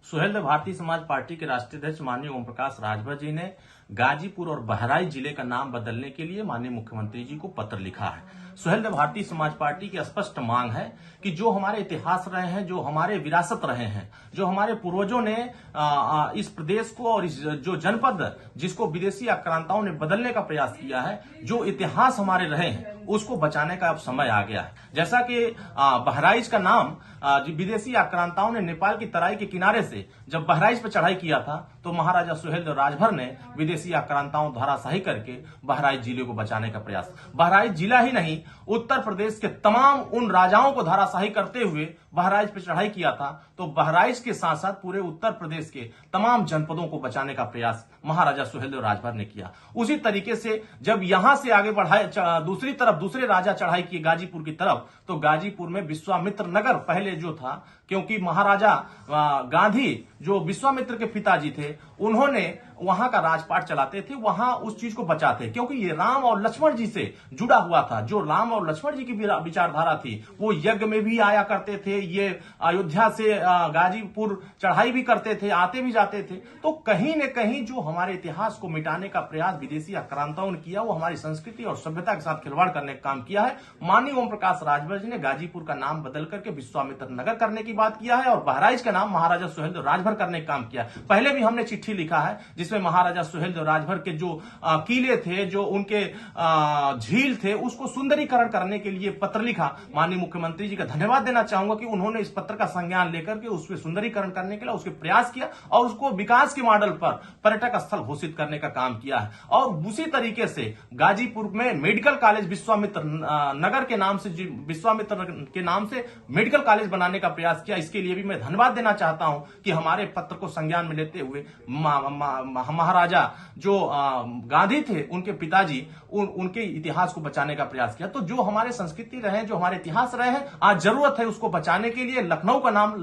Suheldev Bharatiya Samaj party के राष्ट्रीय अध्यक्ष माननीय ओम प्रकाश राजभर जी ने गाजीपुर और बहराइच जिले का नाम बदलने के लिए माननीय मुख्यमंत्री जी को पत्र लिखा है। सुहेलदेव भारतीय समाज पार्टी की स्पष्ट मांग है कि जो हमारे इतिहास रहे हैं, जो हमारे विरासत रहे हैं, जो हमारे पूर्वजों ने इस प्रदेश को और इस जो जनपद जिसको विदेशी आक्रांताओं ने बदलने का प्रयास किया है, जो इतिहास हमारे रहे हैं उसको बचाने का अब समय आ गया है। जैसा कि बहराइच का नाम विदेशी आक्रांताओं ने नेपाल की तराई के किनारे से जब बहराइच पर चढ़ाई किया था तो महाराजा सुहेलदेव राजभर ने विदेशी आक्रांताओं धराशाही करके बहराइच जिले को बचाने का प्रयास, बहराइच जिला ही नहीं उत्तर प्रदेश के तमाम उन राजाओं को धराशाही करते हुए बहराइच पर चढ़ाई किया था। तो बहराइच के साथ साथ पूरे उत्तर प्रदेश के तमाम जनपदों को बचाने का प्रयास महाराजा सुहेलदेव राजभर ने किया। उसी तरीके से जब यहां से आगे बढ़ाए दूसरी तरफ दूसरे राजा चढ़ाई किए गाजीपुर की तरफ, तो गाजीपुर में विश्वामित्र नगर पहले जो था, क्योंकि महाराजा गांधी जो विश्वामित्र के पिताजी थे उन्होंने वहां का राजपाट चलाते थे, वहां उस चीज को बचाते, क्योंकि ये राम और लक्ष्मण जी से जुड़ा हुआ था। जो राम और लक्ष्मण जी की विचारधारा थी वो यज्ञ में भी आया करते थे, ये अयोध्या से गाजीपुर चढ़ाई भी करते थे, आते भी जाते थे। तो कहीं न कहीं जो हमारे इतिहास को मिटाने का प्रयास विदेशी आक्रांताओं ने किया, वो हमारी संस्कृति और सभ्यता के साथ खिलवाड़ करने का काम किया है। माननीय ओम प्रकाश राजभर जी ने गाजीपुर का नाम बदल करके विश्वामित्र नगर करने की बात किया है और बहराइच का नाम महाराजा सुहेलदेव राजभर करने का काम किया है। पहले भी हमने चिट्ठी लिखा है जिसमें महाराजा सुहेलदेव राजभर के जो किले थे, जो उनके झील थे, उसको सुंदरीकरण करने के लिए पत्र लिखा। माननीय मुख्यमंत्री जी का धन्यवाद देना चाहूंगा कि उन्होंने इस पत्र का संज्ञान लेकर के उसके सुंदरीकरण करने के लिए उसके प्रयास किया और उसको विकास के मॉडल पर पर्यटक स्थल घोषित करने का काम किया है। और उसी तरीके से गाजीपुर में मेडिकल कॉलेज विश्वामित्र नगर के नाम से, विश्वामित्र के नाम से मेडिकल कॉलेज बनाने का प्रयास किया। इसके लिए भी मैं धन्यवाद देना चाहता हूं कि हमारे पत्र को संज्ञान में लेते हुए महाराजा जो गांधी थे उनके पिताजी उनके इतिहास को बचाने का प्रयास किया। तो जो हमारे संस्कृति रहे, जो हमारे इतिहास रहे हैं, आज जरूरत है उसको बचाने के लिए। लखनऊ का नाम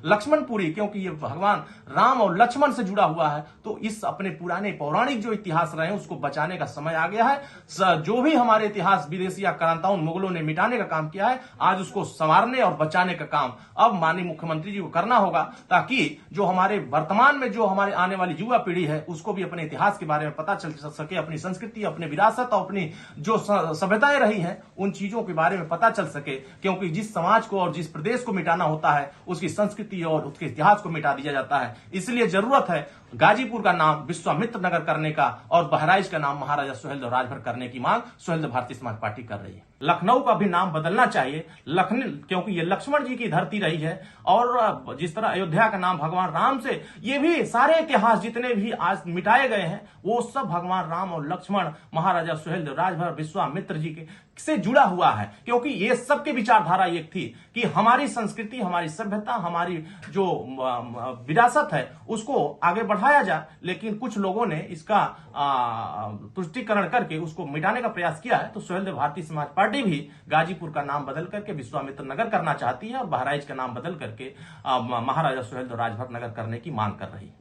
लक्ष्मणपुरी, क्योंकि ये भगवान राम और लक्ष्मण से जुड़ा हुआ है। तो इस अपने पुराने पौराणिक जो इतिहास रहे हैं उसको बचाने का समय आ गया है। जो भी हमारे इतिहास विदेशी आक्रांताओं मुगलों ने मिटाने का काम किया है, आज उसको संवारने और बचाने का काम अब माननीय मुख्यमंत्री जी को करना होगा, ताकि जो हमारे वर्तमान में जो हमारे आने वाली युवा पीढ़ी है उसको भी अपने इतिहास के बारे में पता चल सके, अपनी संस्कृति, अपनी विरासत और अपनी जो सभ्यताएं रही हैं उन चीजों के बारे में पता चल सके। क्योंकि जिस समाज को और जिस प्रदेश को मिटाना होता है उसकी संस्कृति और उसके इतिहास को मिटा दिया जाता है। इसलिए जरूरत है गाजीपुर का नाम विश्वामित्र नगर करने का और बहराइच का नाम महाराजा सुहेलदेव राजभर करने की मांग सुहेलदेव भारतीय समाज पार्टी कर रही है। लखनऊ का भी नाम बदलना चाहिए, क्योंकि ये लक्ष्मण जी की धरती रही है। और जिस तरह अयोध्या का नाम भगवान राम से, ये भी सारे इतिहास जितने भी आज मिटाए गए हैं वो सब भगवान राम और लक्ष्मण महाराजा सुहेलदेव राजभर विश्वामित्र जी के से जुड़ा हुआ है। क्योंकि ये सबके विचारधारा एक थी कि हमारी संस्कृति, हमारी सभ्यता, हमारी जो विरासत है उसको आगे बढ़ाया जाए। लेकिन कुछ लोगों ने इसका तुष्टीकरण करके उसको मिटाने का प्रयास किया है। तो सुहेलदेव भारतीय समाज पार्टी भी गाजीपुर का नाम बदल करके विश्वामित्र नगर करना चाहती है और बहराइच का नाम बदल करके महाराजा सुहेलदेव राजभर नगर करने की मांग कर रही है।